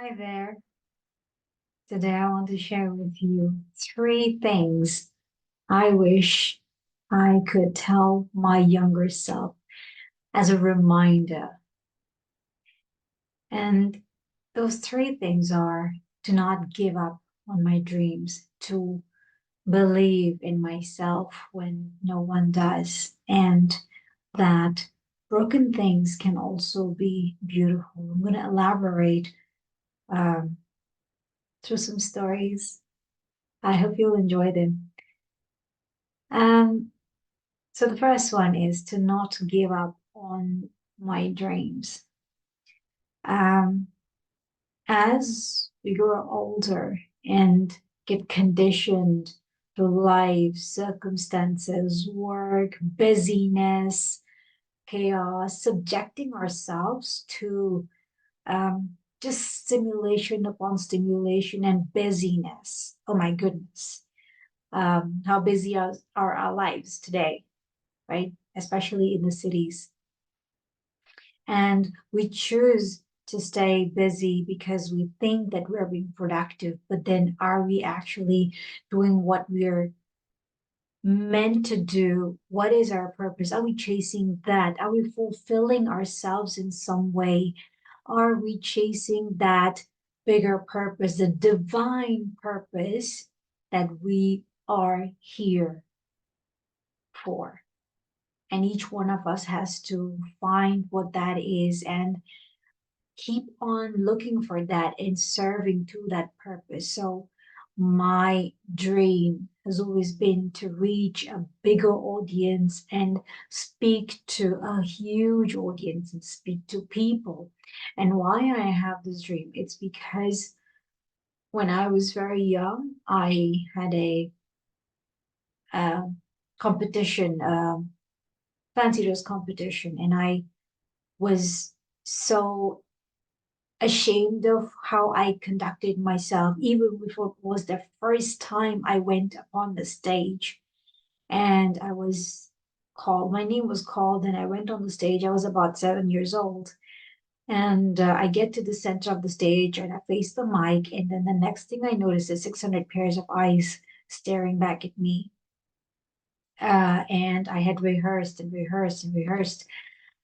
Hi there. Today I want to share with you three things I wish I could tell my younger self as a reminder. And those three things are to not give up on my dreams, to believe in myself when no one does, and that broken things can also be beautiful. I'm going to elaborate um, through some stories. I hope you'll enjoy them. Um, so the first one is to not give up on my dreams. Um, as we grow older and get conditioned to life, circumstances, work, busyness, chaos, subjecting ourselves to just stimulation upon stimulation and busyness. Oh my goodness. How busy are our lives today, right? Especially in the cities. And we choose to stay busy because we think that we're being productive, but then are we actually doing what we're meant to do? What is our purpose? Are we chasing that? Are we fulfilling ourselves in some way? Are we chasing that bigger purpose, the divine purpose that we are here for? And each one of us has to find what that is and keep on looking for that and serving to that purpose. So my dream has always been to reach a bigger audience and speak to a huge audience and speak to people. And why I have this dream, it's because when I was very young, I had a uh, competition, fancy dress competition, and I was so ashamed of how I conducted myself, even if it was the first time I went upon the stage. And I was called, my name was called, and I went on the stage. I was about 7 years old. And I get to the center of the stage and I face the mic. And then the next thing I notice is 600 pairs of eyes staring back at me. And I had rehearsed and rehearsed and rehearsed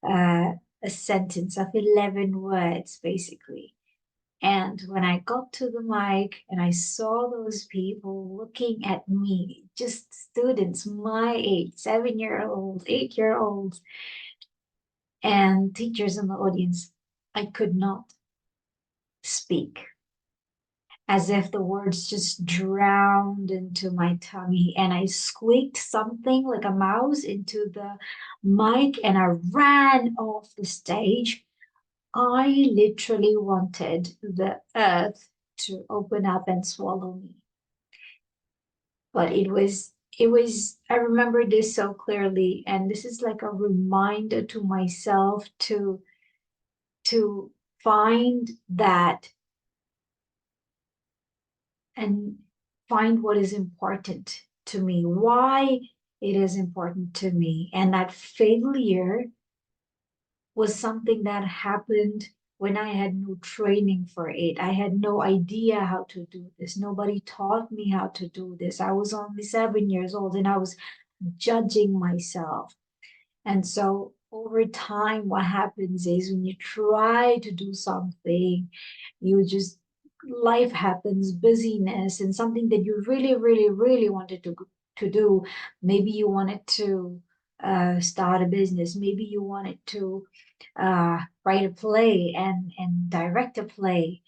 uh, a sentence of 11 words, basically. And when I got to the mic and I saw those people looking at me, just students my age, 7-year-olds, 8-year-olds, and teachers in the audience, I could not speak, as if the words just drowned into my tummy. And I squeaked something like a mouse into the mic and I ran off the stage. I literally wanted the earth to open up and swallow me. But I remember this so clearly, and this is like a reminder to myself to find that and find what is important to me, why it is important to me. And that failure was something that happened when I had no training for it. I had no idea how to do this. Nobody taught me how to do this. I was only 7 years old and I was judging myself. And so over time, what happens is when you try to do something, you just life happens, busyness, and something that you really, really, really wanted to do. Maybe you wanted to start a business. Maybe you wanted to write a play and direct a play,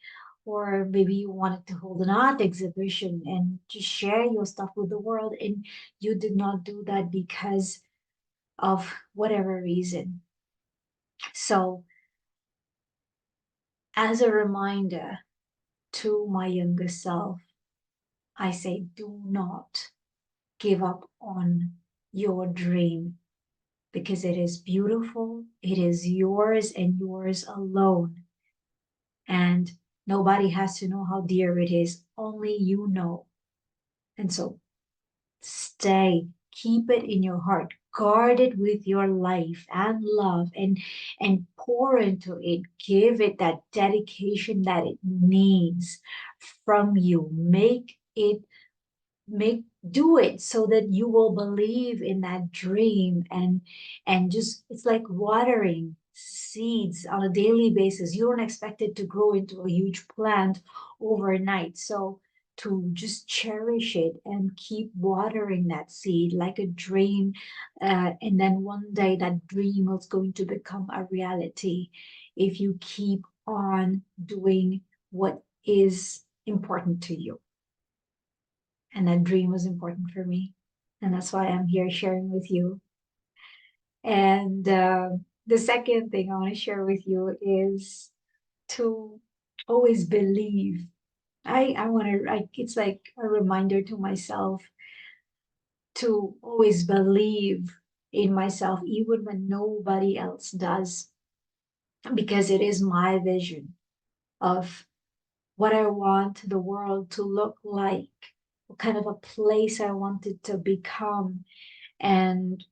or maybe you wanted to hold an art exhibition and just share your stuff with the world, and you did not do that because of whatever reason. So, as a reminder to my younger self, I say, do not give up on your dream because it is beautiful, it is yours and yours alone. And nobody has to know how dear it is, only you know. And so, stay, keep it in your heart, guard it with your life and love, and pour into it, give it that dedication that it needs from you. Make do it so that you will believe in that dream, and just it's like watering seeds on a daily basis. You don't expect it to grow into a huge plant overnight, so to just cherish it and keep watering that seed like a dream, and then one day that dream is going to become a reality if you keep on doing what is important to you. And that dream was important for me. And that's why I'm here sharing with you. And the second thing I want to share with you is to always believe. I want to, it's like a reminder to myself to always believe in myself, even when nobody else does, because it is my vision of what I want the world to look like, what kind of a place I want it to become, and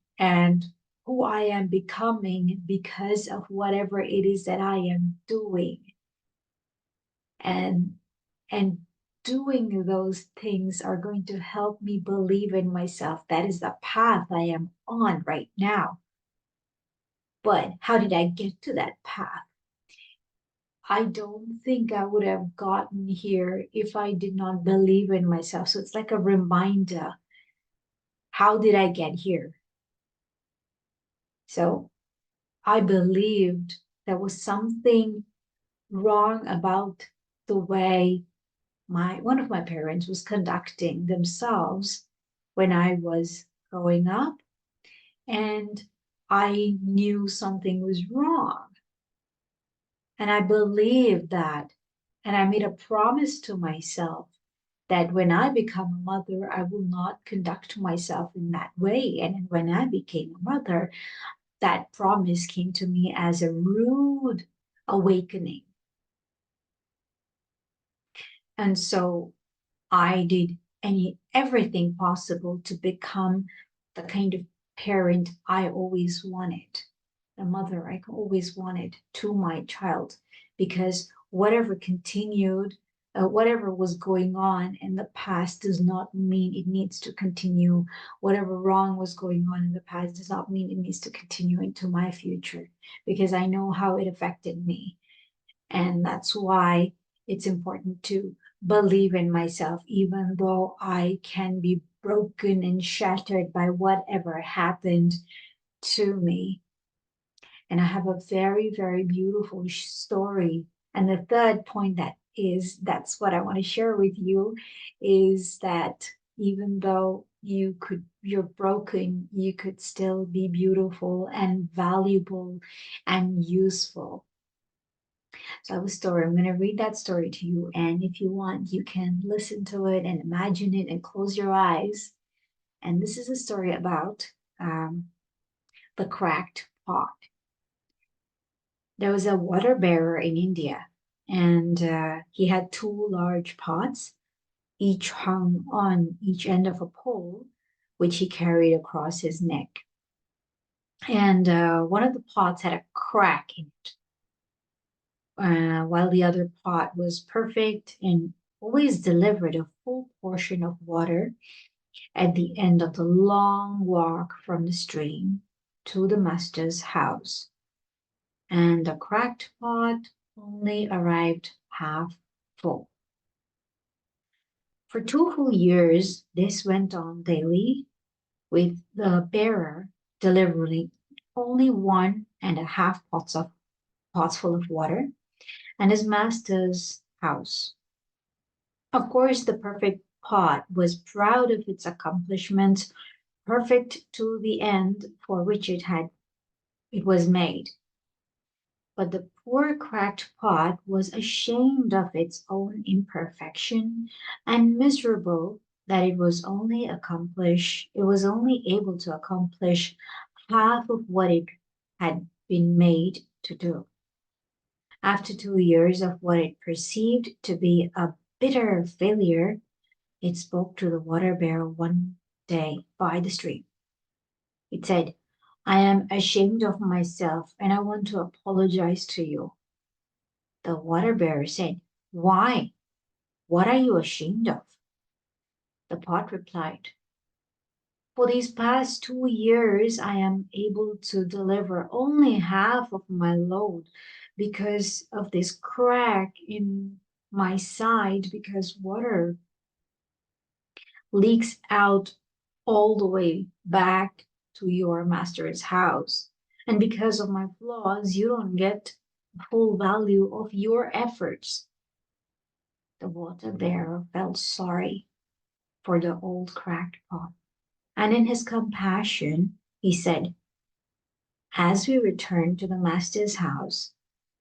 who I am becoming because of whatever it is that I am doing. And and doing those things are going to help me believe in myself. That is the path I am on right now. But how did I get to that path? I don't think I would have gotten here if I did not believe in myself. So it's like a reminder. How did I get here? So I believed there was something wrong about the way my one of my parents was conducting themselves when I was growing up, and I knew something was wrong, and I believed that, and I made a promise to myself that when I become a mother, I will not conduct myself in that way. And when I became a mother, that promise came to me as a rude awakening. And so I did everything possible to become the kind of parent I always wanted, the mother I always wanted to my child, because whatever was going on in the past does not mean it needs to continue. Whatever wrong was going on in the past does not mean it needs to continue into my future, because I know how it affected me. And that's why it's important to believe in myself, even though I can be broken and shattered by whatever happened to me. And I have a very, very beautiful story. And the third point that's what I want to share with you, is that even though you're broken, you could still be beautiful and valuable and useful. So I have a story. I'm going to read that story to you. And if you want, you can listen to it and imagine it and close your eyes. And this is a story about the cracked pot. There was a water bearer in India, and he had two large pots, each hung on each end of a pole, which he carried across his neck. And one of the pots had a crack in it, while the other pot was perfect and always delivered a full portion of water at the end of the long walk from the stream to the master's house. And the cracked pot only arrived half full. For 2 full years, this went on daily, with the bearer delivering only 1.5 pots full of water, and his master's house. Of course, the perfect pot was proud of its accomplishments, perfect to the end for which it was made. But the poor cracked pot was ashamed of its own imperfection and miserable that it was only able to accomplish half of what it had been made to do. After 2 years of what it perceived to be a bitter failure, it spoke to the water bearer one day by the stream. It said, I am ashamed of myself and I want to apologize to you. The water bearer said, Why? What are you ashamed of? The pot replied, For these past 2 years, I am able to deliver only half of my load because of this crack in my side, because water leaks out all the way back to your master's house. And because of my flaws, you don't get the full value of your efforts. The water bearer felt sorry for the old cracked pot. And in his compassion, he said, As we return to the master's house,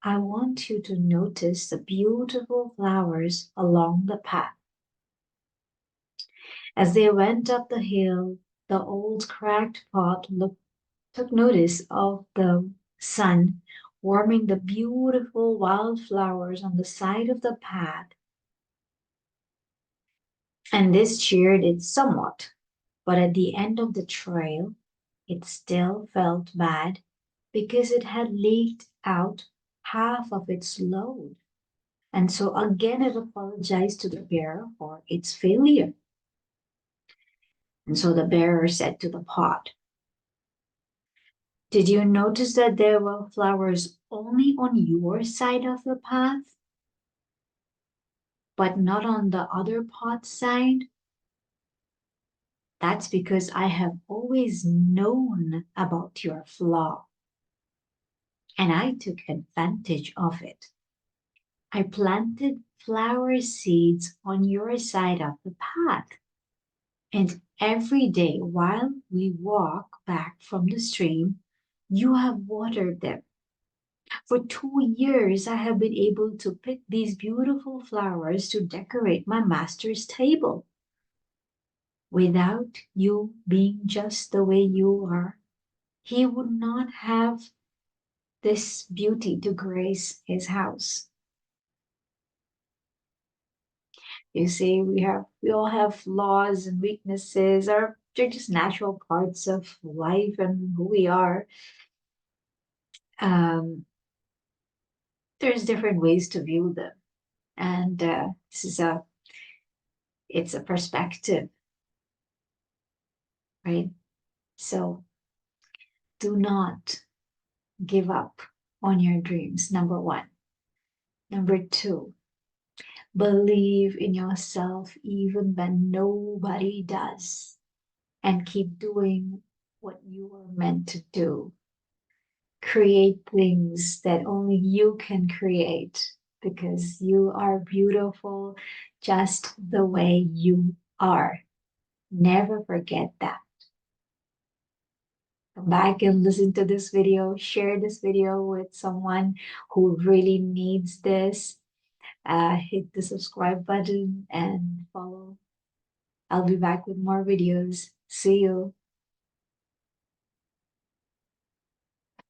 I want you to notice the beautiful flowers along the path. As they went up the hill, the old cracked pot took notice of the sun warming the beautiful wildflowers on the side of the path, and this cheered it somewhat. But at the end of the trail, it still felt bad because it had leaked out half of its load. And so again, it apologized to the bearer for its failure. And so the bearer said to the pot, Did you notice that there were flowers only on your side of the path, but not on the other pot's side? That's because I have always known about your flaw, and I took advantage of it. I planted flower seeds on your side of the path. And every day while we walk back from the stream, you have watered them. For 2 years, I have been able to pick these beautiful flowers to decorate my master's table. Without you being just the way you are, he would not have this beauty to grace his house. You see, we all have flaws and weaknesses, or they're just natural parts of life and who we are. Um, there's different ways to view them, and this is it's a perspective, right? So do not give up on your dreams. Number one. Number two, believe in yourself even when nobody does, and keep doing what you were meant to do. Create things that only you can create because you are beautiful just the way you are. Never forget that. Come back and listen to this video. Share this video with someone who really needs this. Hit the subscribe button and follow. I'll be back with more videos. See you.